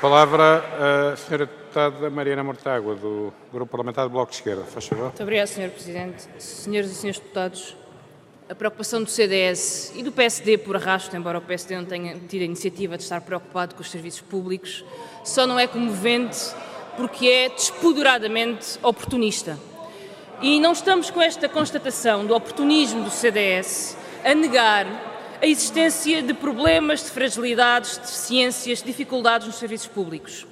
Palavra a Sra. Deputada Mariana Mortágua, do Grupo Parlamentar do Bloco de Esquerda. Faz favor. Muito obrigada, Sr. Presidente. Senhoras e senhores deputados, a preocupação do CDS e do PSD por arrasto, embora o PSD não tenha tido a iniciativa de estar preocupado com os serviços públicos, só não é comovente porque é despoderadamente oportunista. E não estamos com esta constatação do oportunismo do CDS a negar a existência de problemas, de fragilidades, de deficiências, de dificuldades nos serviços públicos.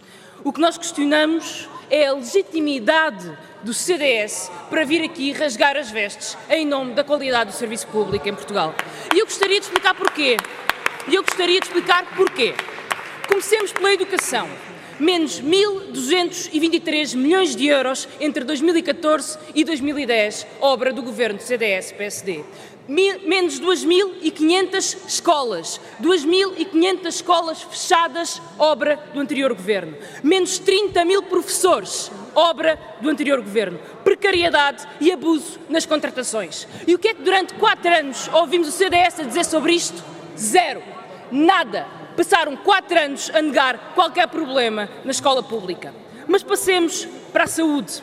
O que nós questionamos é a legitimidade do CDS para vir aqui rasgar as vestes em nome da qualidade do serviço público em Portugal. E eu gostaria de explicar porquê. Comecemos pela educação. Menos 1.223 milhões de euros entre 2014 e 2010, obra do governo do CDS-PSD. Menos 2.500 escolas, 2.500 escolas fechadas, obra do anterior governo. Menos 30 mil professores, obra do anterior governo. Precariedade e abuso nas contratações. E o que é que durante 4 anos ouvimos o CDS a dizer sobre isto? Zero. Nada. Passaram 4 anos a negar qualquer problema na escola pública. Mas passemos para a saúde.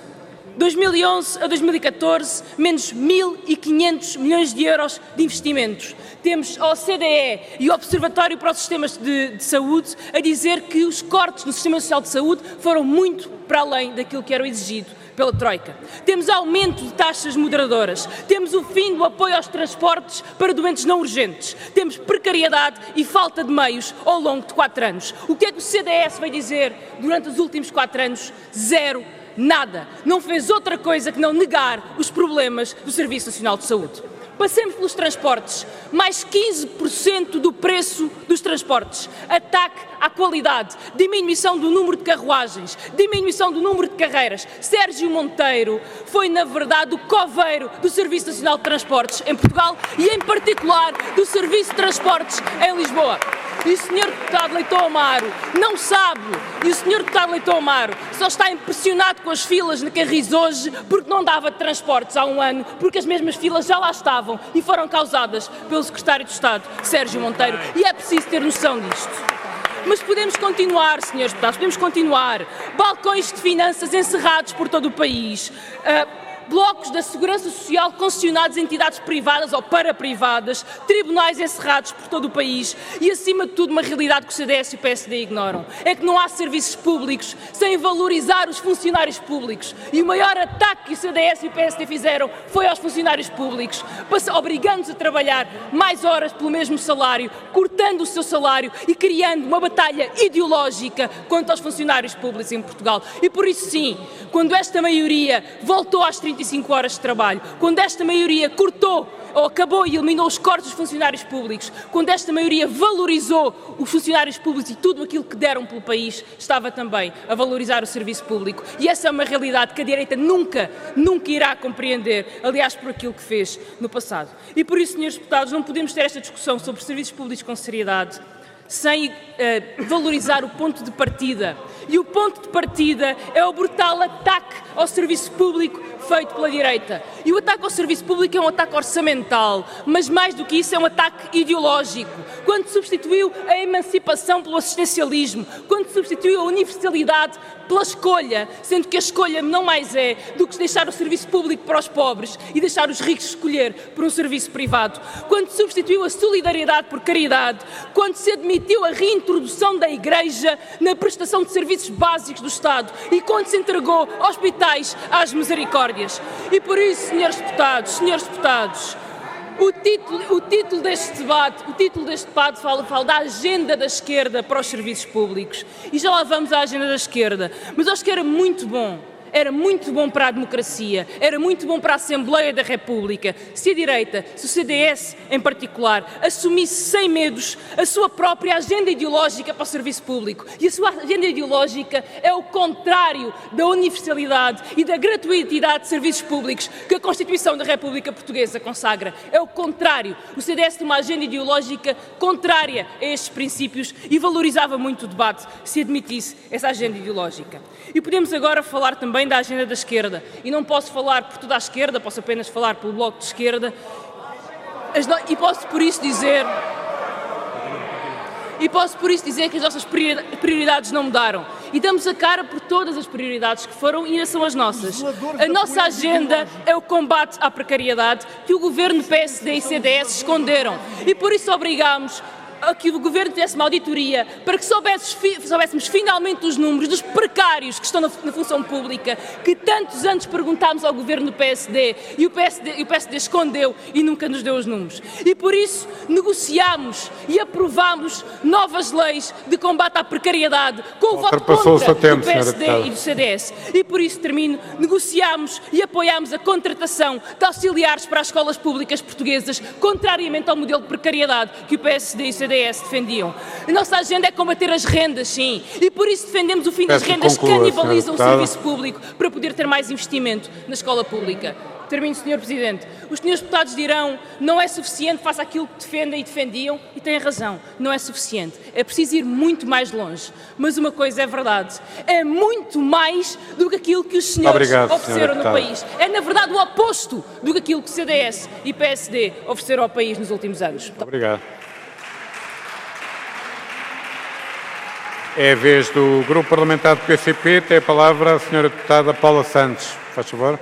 2011 a 2014, menos 1.500 milhões de euros de investimentos. Temos a OCDE e o Observatório para os Sistemas de Saúde a dizer que os cortes no Sistema Social de Saúde foram muito para além daquilo que era exigido pela Troika. Temos aumento de taxas moderadoras, temos o fim do apoio aos transportes para doentes não urgentes, temos precariedade e falta de meios ao longo de 4 anos. O que é que o CDS vai dizer durante os últimos 4 anos? Zero. Nada. Não fez outra coisa que não negar os problemas do Serviço Nacional de Saúde. Passemos pelos transportes. Mais 15% do preço dos transportes. Ataque à qualidade. Diminuição do número de carruagens. Diminuição do número de carreiras. Sérgio Monteiro foi, na verdade, o coveiro do Serviço Nacional de Transportes em Portugal e, em particular, do Serviço de Transportes em Lisboa. E o Sr. Deputado Leitão Amaro não sabe, e o Sr. Deputado Leitão Amaro só está impressionado com as filas na Carris hoje porque não dava transportes há 1 ano, porque as mesmas filas já lá estavam e foram causadas pelo Secretário de Estado, Sérgio Monteiro, e é preciso ter noção disto. Mas podemos continuar, senhores deputados, podemos continuar. Balcões de finanças encerrados por todo o país. Blocos da Segurança Social concessionados a entidades privadas ou paraprivadas, tribunais encerrados por todo o país e, acima de tudo, uma realidade que o CDS e o PSD ignoram. É que não há serviços públicos sem valorizar os funcionários públicos. E o maior ataque que o CDS e o PSD fizeram foi aos funcionários públicos, obrigando-os a trabalhar mais horas pelo mesmo salário, cortando o seu salário e criando uma batalha ideológica contra os funcionários públicos em Portugal. E por isso, sim, quando esta maioria voltou às 35 horas de trabalho, quando esta maioria cortou ou acabou e eliminou os cortes dos funcionários públicos, quando esta maioria valorizou os funcionários públicos e tudo aquilo que deram pelo país, estava também a valorizar o serviço público. E essa é uma realidade que a direita nunca irá compreender, aliás, por aquilo que fez no passado. E por isso, senhores deputados, não podemos ter esta discussão sobre serviços públicos com seriedade sem valorizar o ponto de partida. E o ponto de partida é o brutal ataque ao serviço público feito pela direita. E o ataque ao serviço público é um ataque orçamental, mas mais do que isso é um ataque ideológico. Quando substituiu a emancipação pelo assistencialismo, quando substituiu a universalidade pela escolha, sendo que a escolha não mais é do que deixar o serviço público para os pobres e deixar os ricos escolher por um serviço privado, quando substituiu a solidariedade por caridade, quando se admitiu a reintrodução da Igreja na prestação de serviços básicos do Estado e quando se entregou hospitais às misericórdias. E por isso, senhores deputados, o título deste debate fala da agenda da esquerda para os serviços públicos. E já lá vamos à agenda da esquerda. Mas eu acho que era muito bom para a democracia, era muito bom para a Assembleia da República, se a direita, se o CDS em particular, assumisse sem medos a sua própria agenda ideológica para o serviço público. E a sua agenda ideológica é o contrário da universalidade e da gratuitidade de serviços públicos que a Constituição da República Portuguesa consagra. É o contrário. O CDS tem uma agenda ideológica contrária a estes princípios e valorizava muito o debate se admitisse essa agenda ideológica. E podemos agora falar também da agenda da esquerda. E não posso falar por toda a esquerda, posso apenas falar pelo Bloco de Esquerda. E posso por isso dizer E posso por isso dizer que as nossas prioridades não mudaram. E damos a cara por todas as prioridades que foram e ainda são as nossas. A nossa agenda é o combate à precariedade que o governo PSD e CDS esconderam. E por isso obrigamos a que o governo tivesse uma auditoria para que soubéssemos finalmente os números dos precários que estão na função pública, que tantos anos perguntámos ao governo do PSD e o PSD escondeu e nunca nos deu os números. E por isso negociámos e aprovámos novas leis de combate à precariedade com o voto contra do PSD e do CDS. E por isso termino, negociámos e apoiámos a contratação de auxiliares para as escolas públicas portuguesas, contrariamente ao modelo de precariedade que o PSD e o CDS defendiam. A nossa agenda é combater as rendas, sim, e por isso defendemos o fim das rendas que canibalizam o serviço público para poder ter mais investimento na escola pública. Termino, Sr. Presidente. Os senhores deputados dirão não é suficiente, faça aquilo que defendem e defendiam, e têm razão, não é suficiente. É preciso ir muito mais longe. Mas uma coisa é verdade, é muito mais do que aquilo que os senhores ofereceram no país. É, na verdade, o oposto do que aquilo que CDS e PSD ofereceram ao país nos últimos anos. Muito obrigado. É a vez do Grupo Parlamentar do PCP. Tem a palavra a Sra. Deputada Paula Santos. Faz favor.